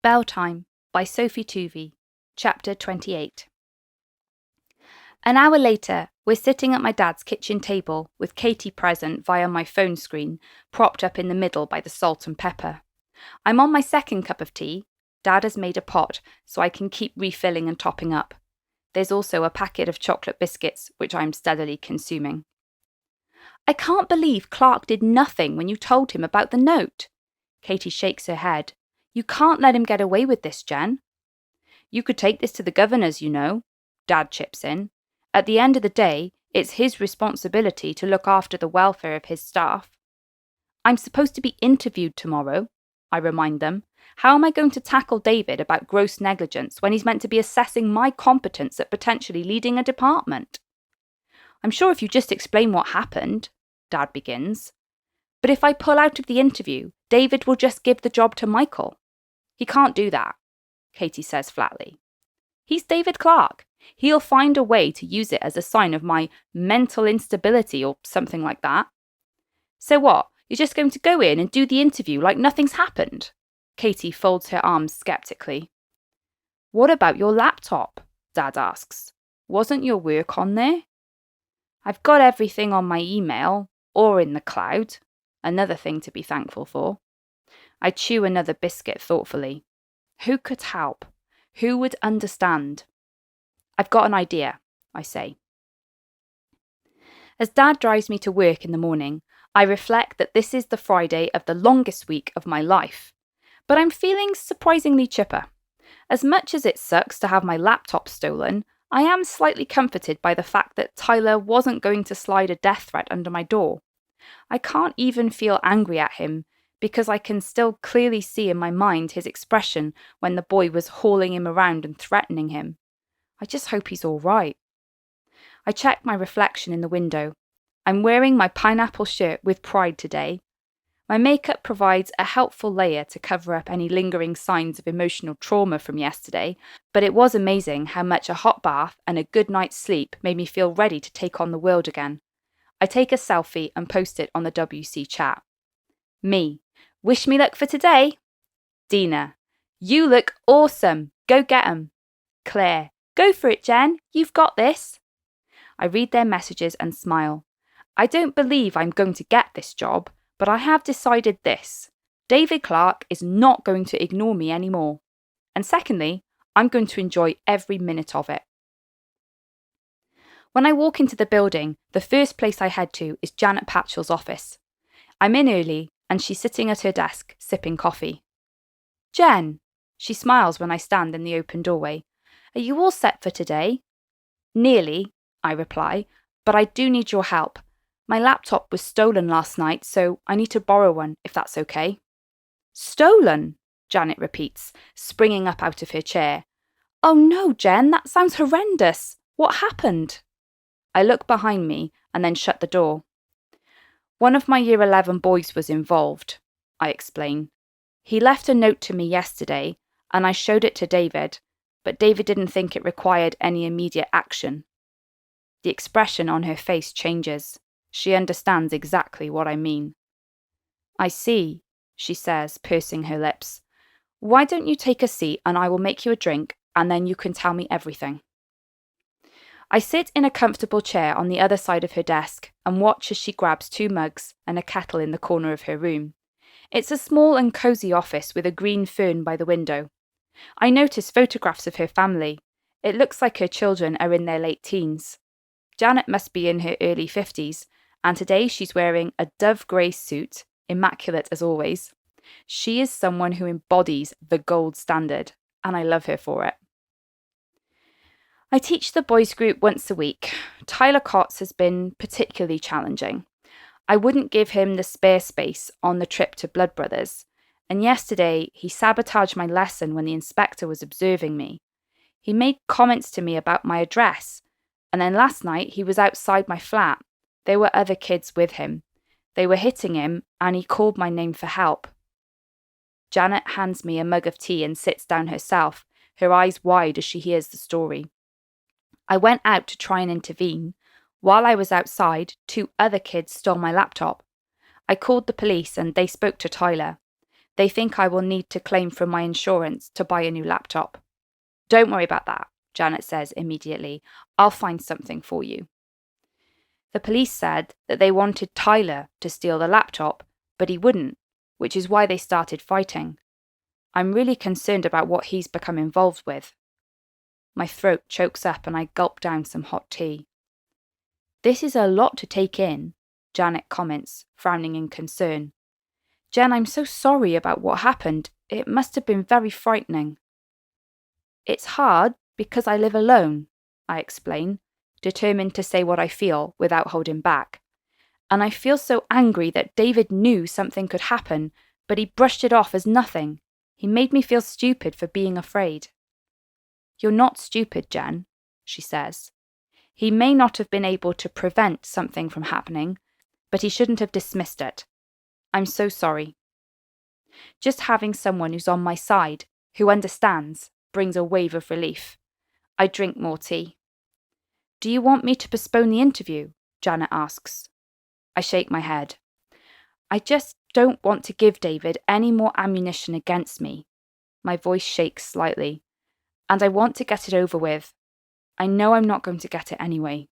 Bell Time by Sophie Tuvey, Chapter 28. An hour later, we're sitting at my dad's kitchen table with Katie present via my phone screen, propped up in the middle by the salt and pepper. I'm on my second cup of tea. Dad has made a pot so I can keep refilling and topping up. There's also a packet of chocolate biscuits, which I'm steadily consuming. I can't believe Clark did nothing when you told him about the note. Katie shakes her head. You can't let him get away with this, Jen. You could take this to the governors, you know. Dad chips in. At the end of the day, it's his responsibility to look after the welfare of his staff. I'm supposed to be interviewed tomorrow, I remind them. How am I going to tackle David about gross negligence when he's meant to be assessing my competence at potentially leading a department? I'm sure if you just explain what happened, Dad begins. But if I pull out of the interview, David will just give the job to Michael. He can't do that, Katie says flatly. He's David Clark. He'll find a way to use it as a sign of my mental instability or something like that. So what? You're just going to go in and do the interview like nothing's happened? Katie folds her arms skeptically. What about your laptop? Dad asks. Wasn't your work on there? I've got everything on my email or in the cloud. Another thing to be thankful for. I chew another biscuit thoughtfully. Who could help? Who would understand? I've got an idea, I say. As Dad drives me to work in the morning, I reflect that this is the Friday of the longest week of my life. But I'm feeling surprisingly chipper. As much as it sucks to have my laptop stolen, I am slightly comforted by the fact that Tyler wasn't going to slide a death threat under my door. I can't even feel angry at him because I can still clearly see in my mind his expression when the boy was hauling him around and threatening him. I just hope he's all right. I check my reflection in the window. I'm wearing my pineapple shirt with pride today. My makeup provides a helpful layer to cover up any lingering signs of emotional trauma from yesterday, but it was amazing how much a hot bath and a good night's sleep made me feel ready to take on the world again. I take a selfie and post it on the WC chat. Me. Wish me luck for today. Dina. You look awesome. Go get 'em. Claire. Go for it, Jen. You've got this. I read their messages and smile. I don't believe I'm going to get this job, but I have decided this. David Clark is not going to ignore me anymore. And secondly, I'm going to enjoy every minute of it. When I walk into the building, the first place I head to is Janet Patchell's office. I'm in early, and she's sitting at her desk, sipping coffee. Jen, she smiles when I stand in the open doorway. Are you all set for today? Nearly, I reply, but I do need your help. My laptop was stolen last night, so I need to borrow one, if that's okay. Stolen? Janet repeats, springing up out of her chair. Oh no, Jen, that sounds horrendous. What happened? I look behind me and then shut the door. One of my Year 11 boys was involved, I explain. He left a note to me yesterday, and I showed it to David, but David didn't think it required any immediate action. The expression on her face changes. She understands exactly what I mean. I see, she says, pursing her lips. Why don't you take a seat and I will make you a drink, and then you can tell me everything. I sit in a comfortable chair on the other side of her desk and watch as she grabs 2 mugs and a kettle in the corner of her room. It's a small and cosy office with a green fern by the window. I notice photographs of her family. It looks like her children are in their late teens. Janet must be in her early 50s, and today she's wearing a dove grey suit, immaculate as always. She is someone who embodies the gold standard, and I love her for it. I teach the boys group once a week. Tyler Kotz has been particularly challenging. I wouldn't give him the spare space on the trip to Blood Brothers, and yesterday he sabotaged my lesson when the inspector was observing me. He made comments to me about my address, and then last night he was outside my flat. There were other kids with him. They were hitting him, and he called my name for help. Janet hands me a mug of tea and sits down herself, her eyes wide as she hears the story. I went out to try and intervene. While I was outside, 2 other kids stole my laptop. I called the police and they spoke to Tyler. They think I will need to claim from my insurance to buy a new laptop. Don't worry about that, Janet says immediately. I'll find something for you. The police said that they wanted Tyler to steal the laptop, but he wouldn't, which is why they started fighting. I'm really concerned about what he's become involved with. My throat chokes up and I gulp down some hot tea. This is a lot to take in, Janet comments, frowning in concern. Jen, I'm so sorry about what happened. It must have been very frightening. It's hard because I live alone, I explain, determined to say what I feel without holding back. And I feel so angry that David knew something could happen, but he brushed it off as nothing. He made me feel stupid for being afraid. You're not stupid, Jen, she says. He may not have been able to prevent something from happening, but he shouldn't have dismissed it. I'm so sorry. Just having someone who's on my side, who understands, brings a wave of relief. I drink more tea. Do you want me to postpone the interview? Janet asks. I shake my head. I just don't want to give David any more ammunition against me. My voice shakes slightly. And I want to get it over with. I know I'm not going to get it anyway.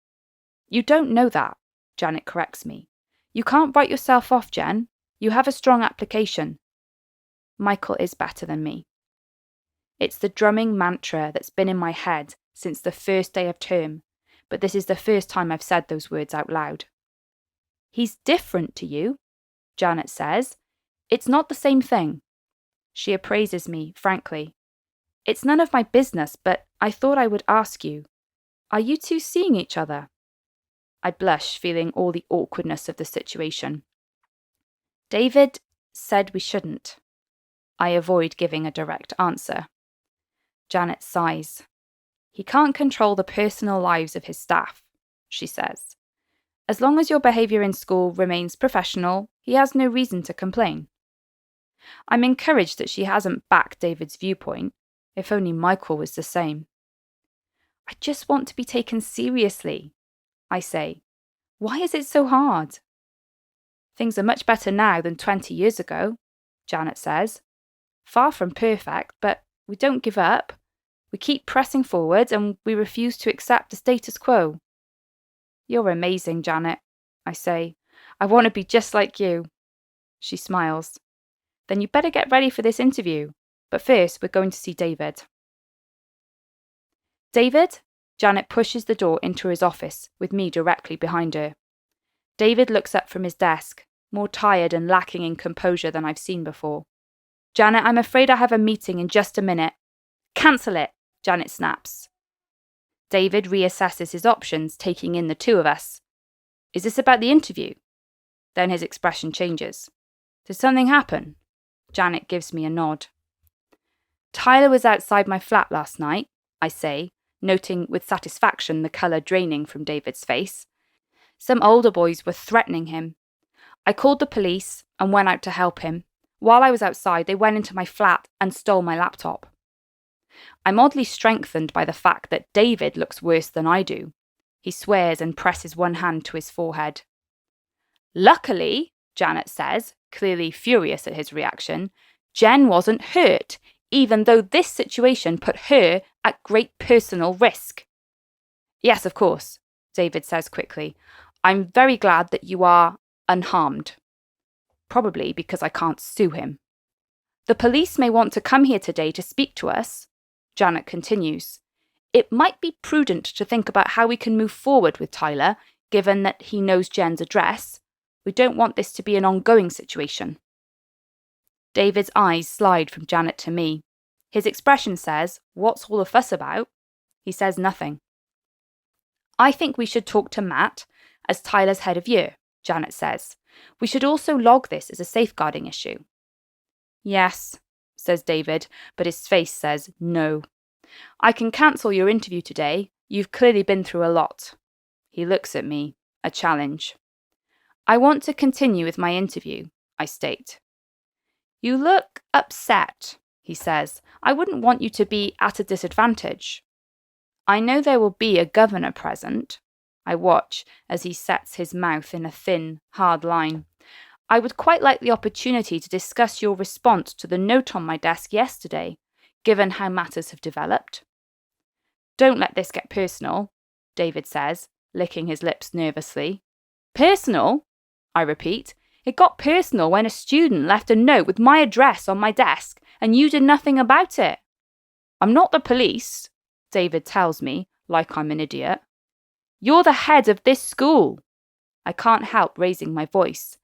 You don't know that, Janet corrects me. You can't write yourself off, Jen. You have a strong application. Michael is better than me. It's the drumming mantra that's been in my head since the first day of term, but this is the first time I've said those words out loud. He's different to you, Janet says. It's not the same thing. She appraises me, frankly. It's none of my business, but I thought I would ask you. Are you two seeing each other? I blush, feeling all the awkwardness of the situation. David said we shouldn't. I avoid giving a direct answer. Janet sighs. He can't control the personal lives of his staff, she says. As long as your behaviour in school remains professional, he has no reason to complain. I'm encouraged that she hasn't backed David's viewpoint. If only Michael was the same. I just want to be taken seriously, I say. Why is it so hard? Things are much better now than 20 years ago, Janet says. Far from perfect, but we don't give up. We keep pressing forward and we refuse to accept the status quo. You're amazing, Janet, I say. I want to be just like you. She smiles. Then you better get ready for this interview. But first, we're going to see David. David? Janet pushes the door into his office, with me directly behind her. David looks up from his desk, more tired and lacking in composure than I've seen before. Janet, I'm afraid I have a meeting in just a minute. Cancel it, Janet snaps. David reassesses his options, taking in the two of us. Is this about the interview? Then his expression changes. Did something happen? Janet gives me a nod. Tyler was outside my flat last night, I say, noting with satisfaction the colour draining from David's face. Some older boys were threatening him. I called the police and went out to help him. While I was outside, they went into my flat and stole my laptop. I'm oddly strengthened by the fact that David looks worse than I do. He swears and presses one hand to his forehead. Luckily, Janet says, clearly furious at his reaction, Jen wasn't hurt, even though this situation put her at great personal risk. Yes, of course, David says quickly. I'm very glad that you are unharmed. Probably because I can't sue him. The police may want to come here today to speak to us, Janet continues. It might be prudent to think about how we can move forward with Tyler, given that he knows Jen's address. We don't want this to be an ongoing situation. David's eyes slide from Janet to me. His expression says, "What's all the fuss about?" He says nothing. I think we should talk to Matt as Tyler's head of year, Janet says. We should also log this as a safeguarding issue. Yes, says David, but his face says no. I can cancel your interview today. You've clearly been through a lot. He looks at me, a challenge. I want to continue with my interview, I state. You look upset, he says. I wouldn't want you to be at a disadvantage. I know there will be a governor present. I watch as he sets his mouth in a thin, hard line. I would quite like the opportunity to discuss your response to the note on my desk yesterday, given how matters have developed. Don't let this get personal, David says, licking his lips nervously. Personal? I repeat. It got personal when a student left a note with my address on my desk and you did nothing about it. I'm not the police, David tells me, like I'm an idiot. You're the head of this school. I can't help raising my voice.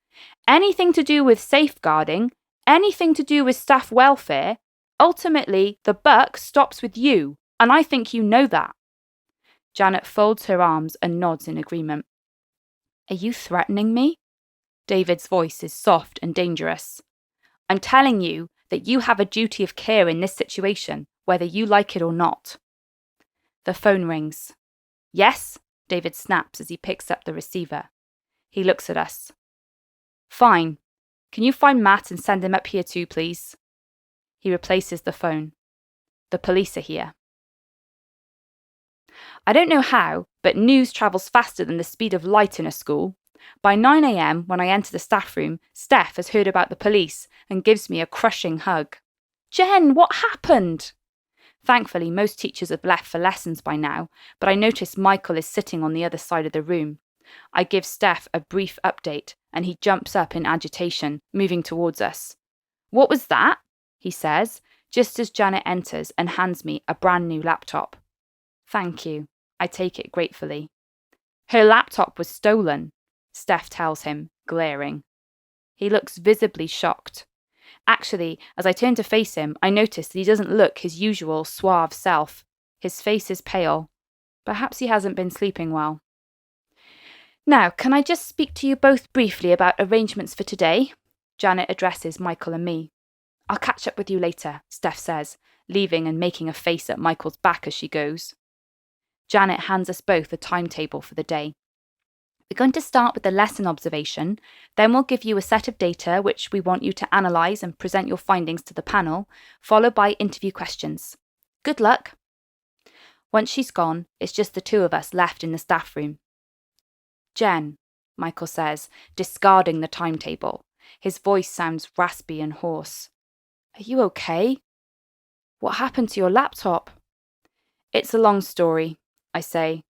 Anything to do with safeguarding, anything to do with staff welfare, ultimately the buck stops with you, and I think you know that. Janet folds her arms and nods in agreement. Are you threatening me? David's voice is soft and dangerous. I'm telling you that you have a duty of care in this situation, whether you like it or not. The phone rings. Yes, David snaps as he picks up the receiver. He looks at us. Fine. Can you find Matt and send him up here too, please? He replaces the phone. The police are here. I don't know how, but news travels faster than the speed of light in a school. By 9 a.m, when I enter the staff room, Steph has heard about the police and gives me a crushing hug. Jen, what happened? Thankfully, most teachers have left for lessons by now, but I notice Michael is sitting on the other side of the room. I give Steph a brief update, and he jumps up in agitation, moving towards us. What was that? He says, just as Janet enters and hands me a brand new laptop. Thank you. I take it gratefully. Her laptop was stolen, Steph tells him, glaring. He looks visibly shocked. Actually, as I turn to face him, I notice that he doesn't look his usual suave self. His face is pale. Perhaps he hasn't been sleeping well. Now, can I just speak to you both briefly about arrangements for today? Janet addresses Michael and me. I'll catch up with you later, Steph says, leaving and making a face at Michael's back as she goes. Janet hands us both a timetable for the day. We're going to start with the lesson observation, then we'll give you a set of data which we want you to analyse and present your findings to the panel, followed by interview questions. Good luck. Once she's gone, it's just the two of us left in the staff room. Jen, Michael says, discarding the timetable. His voice sounds raspy and hoarse. Are you okay? What happened to your laptop? It's a long story, I say.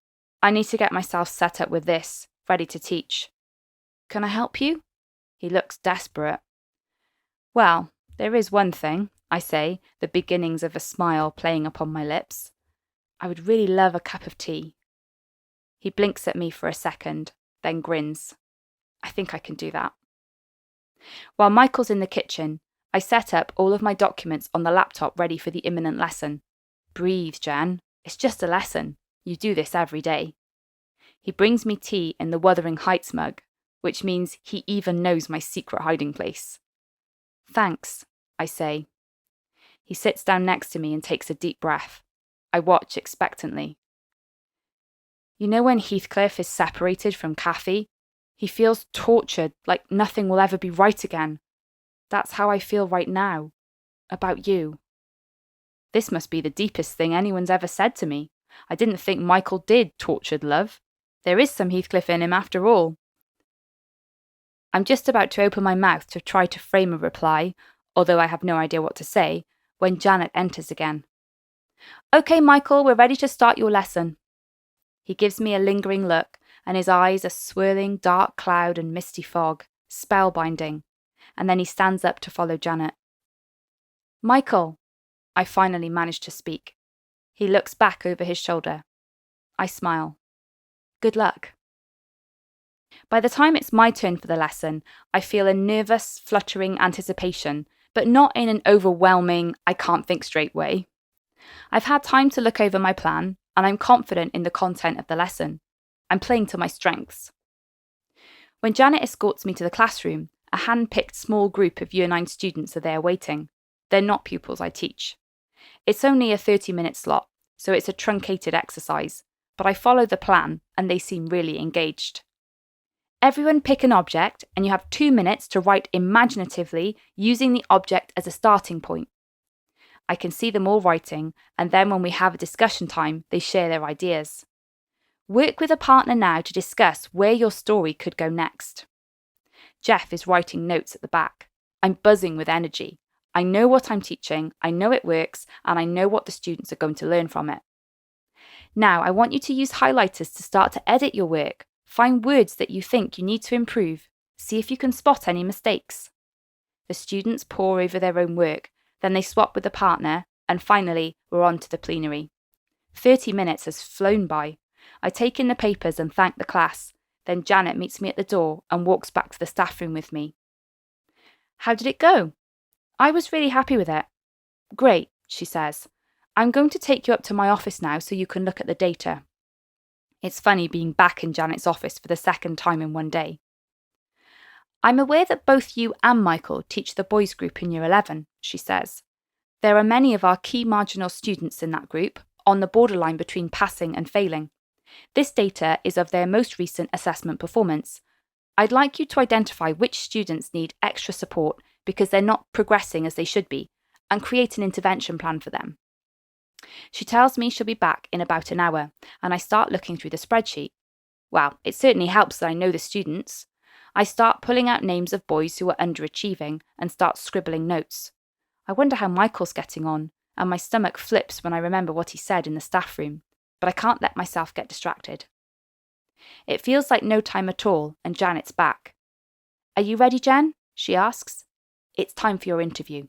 I need to get myself set up with this, ready to teach. Can I help you? He looks desperate. Well, there is one thing, I say, the beginnings of a smile playing upon my lips. I would really love a cup of tea. He blinks at me for a second, then grins. I think I can do that. While Michael's in the kitchen, I set up all of my documents on the laptop ready for the imminent lesson. Breathe, Jan. It's just a lesson. You do this every day. He brings me tea in the Wuthering Heights mug, which means he even knows my secret hiding place. Thanks, I say. He sits down next to me and takes a deep breath. I watch expectantly. You know when Heathcliff is separated from Cathy? He feels tortured, like nothing will ever be right again. That's how I feel right now. About you. This must be the deepest thing anyone's ever said to me. I didn't think Michael did tortured love. There is some Heathcliff in him after all. I'm just about to open my mouth to try to frame a reply, although I have no idea what to say, when Janet enters again. Okay, Michael, we're ready to start your lesson. He gives me a lingering look, and his eyes a swirling dark cloud and misty fog, spellbinding, and then he stands up to follow Janet. Michael, I finally manage to speak. He looks back over his shoulder. I smile. Good luck. By the time it's my turn for the lesson, I feel a nervous, fluttering anticipation, but not in an overwhelming, I can't think straight way. I've had time to look over my plan, and I'm confident in the content of the lesson. I'm playing to my strengths. When Janet escorts me to the classroom, a hand-picked small group of Year 9 students are there waiting. They're not pupils I teach. It's only a 30-minute slot, so it's a truncated exercise, but I follow the plan and they seem really engaged. Everyone pick an object and you have 2 minutes to write imaginatively using the object as a starting point. I can see them all writing, and then when we have a discussion time, they share their ideas. Work with a partner now to discuss where your story could go next. Jeff is writing notes at the back. I'm buzzing with energy. I know what I'm teaching, I know it works, and I know what the students are going to learn from it. Now, I want you to use highlighters to start to edit your work. Find words that you think you need to improve. See if you can spot any mistakes. The students pore over their own work, then they swap with a partner, and finally, we're on to the plenary. 30 minutes has flown by. I take in the papers and thank the class. Then Janet meets me at the door and walks back to the staff room with me. How did it go? I was really happy with it. Great, she says. I'm going to take you up to my office now so you can look at the data. It's funny being back in Janet's office for the second time in one day. I'm aware that both you and Michael teach the boys group in Year 11, she says. There are many of our key marginal students in that group, on the borderline between passing and failing. This data is of their most recent assessment performance. I'd like you to identify which students need extra support because they're not progressing as they should be, and create an intervention plan for them. She tells me she'll be back in about an hour, and I start looking through the spreadsheet. Well, it certainly helps that I know the students. I start pulling out names of boys who are underachieving and start scribbling notes. I wonder how Michael's getting on, and my stomach flips when I remember what he said in the staff room, but I can't let myself get distracted. It feels like no time at all, and Janet's back. Are you ready, Jen? She asks. It's time for your interview.